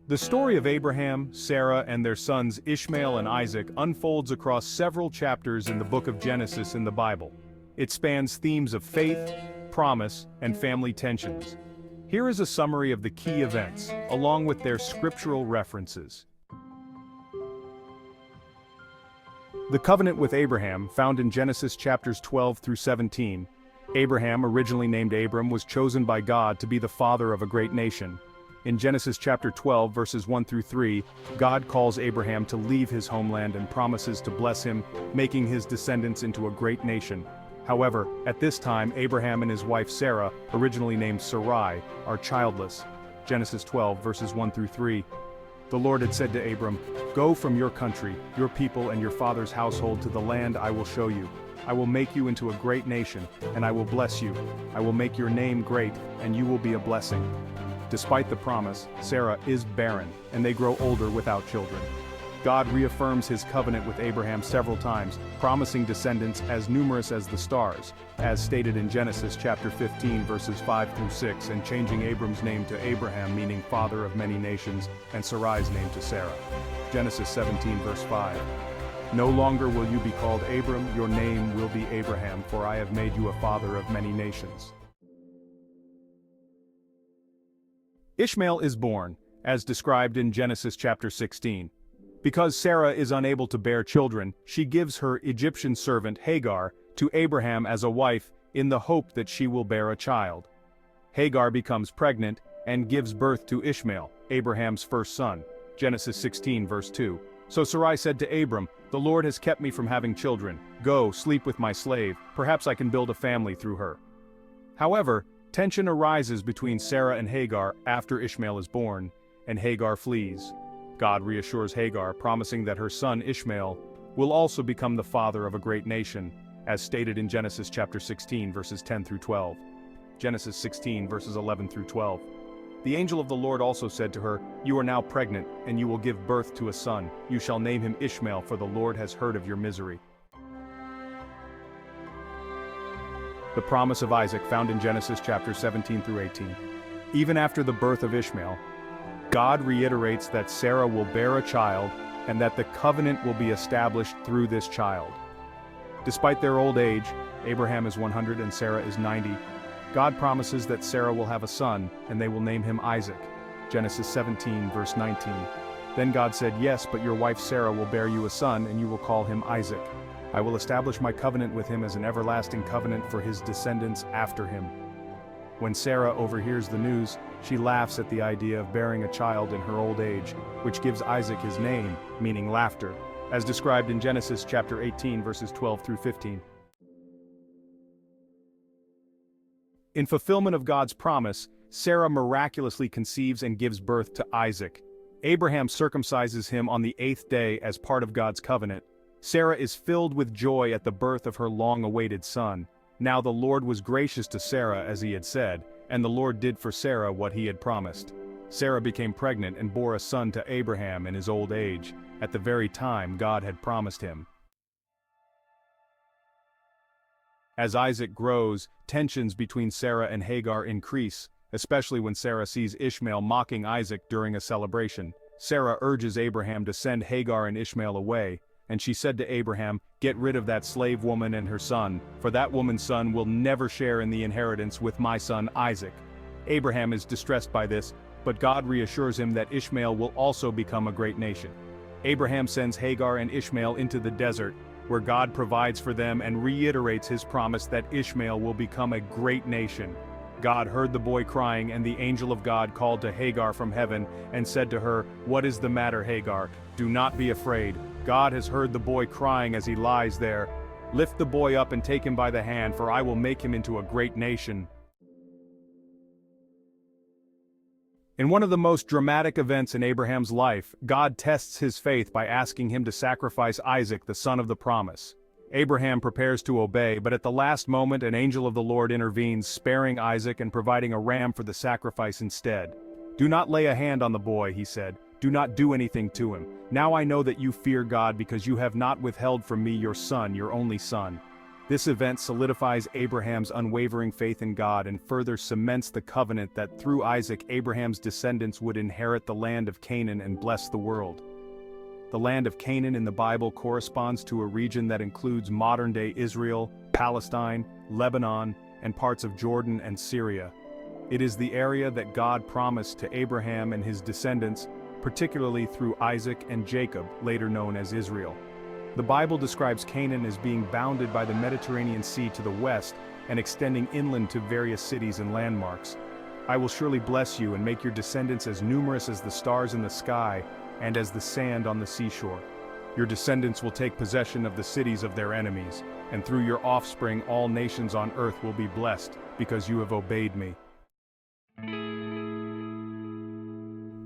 The story of Abraham, Sarah, and their sons Ishmael and Isaac unfolds across several chapters in the book of Genesis in the Bible. It spans themes of faith, promise, and family tensions. Here is a summary of the key events, along with their scriptural references. The covenant with Abraham, found in Genesis chapters 12 through 17. Abraham, originally named Abram, was chosen by God to be the father of a great nation. In Genesis chapter 12, verses 1 through 3, God calls Abraham to leave his homeland and promises to bless him, making his descendants into a great nation. However, at this time, Abraham and his wife Sarah, originally named Sarai, are childless. Genesis 12, verses 1 through 3. The Lord had said to Abram, "Go from your country, your people and your father's household to the land I will show you. I will make you into a great nation, and I will bless you. I will make your name great, and you will be a blessing." Despite the promise, Sarah is barren, and they grow older without children. God reaffirms his covenant with Abraham several times, promising descendants as numerous as the stars, as stated in Genesis chapter 15 verses 5 through 6, and changing Abram's name to Abraham, meaning father of many nations, and Sarai's name to Sarah. Genesis 17 verse 5. "No longer will you be called Abram, your name will be Abraham, for I have made you a father of many nations." Ishmael is born, as described in Genesis chapter 16. Because Sarah is unable to bear children, she gives her Egyptian servant Hagar to Abraham as a wife in the hope that she will bear a child. Hagar becomes pregnant and gives birth to Ishmael, Abraham's first son. Genesis 16 verse 2. So Sarai said to Abram, "The Lord has kept me from having children. Go, sleep with my slave, perhaps I can build a family through her." However, tension arises between Sarah and Hagar after Ishmael is born, and Hagar flees. God reassures Hagar, promising that her son Ishmael will also become the father of a great nation, as stated in Genesis chapter 16 verses 10 through 12. Genesis 16 verses 11 through 12. The angel of the Lord also said to her, "You are now pregnant, and you will give birth to a son. You shall name him Ishmael, for the Lord has heard of your misery." The promise of Isaac, found in Genesis chapter 17 through 18. Even after the birth of Ishmael, God reiterates that Sarah will bear a child and that the covenant will be established through this child. Despite their old age, Abraham is 100 and Sarah is 90, God promises that Sarah will have a son and they will name him Isaac. Genesis 17 verse 19. Then God said, "Yes, but your wife Sarah will bear you a son and you will call him Isaac. I will establish my covenant with him as an everlasting covenant for his descendants after him." When Sarah overhears the news, she laughs at the idea of bearing a child in her old age, which gives Isaac his name, meaning laughter, as described in Genesis chapter 18 verses 12 through 15. In fulfillment of God's promise, Sarah miraculously conceives and gives birth to Isaac. Abraham circumcises him on the 8th day as part of God's covenant. Sarah is filled with joy at the birth of her long-awaited son. Now the Lord was gracious to Sarah as he had said, and the Lord did for Sarah what he had promised. Sarah became pregnant and bore a son to Abraham in his old age, at the very time God had promised him. As Isaac grows, tensions between Sarah and Hagar increase, especially when Sarah sees Ishmael mocking Isaac during a celebration. Sarah urges Abraham to send Hagar and Ishmael away, and she said to Abraham, "Get rid of that slave woman and her son, for that woman's son will never share in the inheritance with my son Isaac." Abraham is distressed by this, but God reassures him that Ishmael will also become a great nation. Abraham sends Hagar and Ishmael into the desert, where God provides for them and reiterates his promise that Ishmael will become a great nation. God heard the boy crying, and the angel of God called to Hagar from heaven and said to her, "What is the matter, Hagar? Do not be afraid. God has heard the boy crying as he lies there. Lift the boy up and take him by the hand, for I will make him into a great nation." In one of the most dramatic events in Abraham's life, God tests his faith by asking him to sacrifice Isaac, the son of the promise. Abraham prepares to obey, but at the last moment an angel of the Lord intervenes, sparing Isaac and providing a ram for the sacrifice instead. "Do not lay a hand on the boy," he said. "Do not do anything to him. Now I know that you fear God because you have not withheld from me your son, your only son." This event solidifies Abraham's unwavering faith in God and further cements the covenant that through Isaac, Abraham's descendants would inherit the land of Canaan and bless the world. The land of Canaan in the Bible corresponds to a region that includes modern-day Israel, Palestine, Lebanon, and parts of Jordan and Syria. It is the area that God promised to Abraham and his descendants, particularly through Isaac and Jacob, later known as Israel. The Bible describes Canaan as being bounded by the Mediterranean Sea to the west and extending inland to various cities and landmarks. I will surely bless you and make your descendants as numerous as the stars in the sky and as the sand on the seashore. Your descendants will take possession of the cities of their enemies, and through your offspring all nations on earth will be blessed, because you have obeyed me.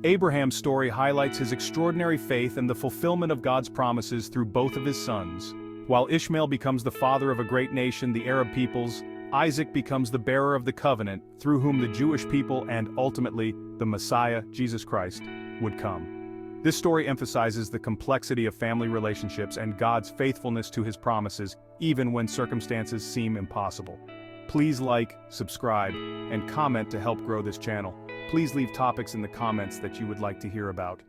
Abraham's story highlights his extraordinary faith and the fulfillment of God's promises through both of his sons. While Ishmael becomes the father of a great nation, the Arab peoples, Isaac becomes the bearer of the covenant, through whom the Jewish people and, ultimately, the Messiah, Jesus Christ, would come. This story emphasizes the complexity of family relationships and God's faithfulness to his promises, even when circumstances seem impossible. Please like, subscribe, and comment to help grow this channel. Please leave topics in the comments that you would like to hear about.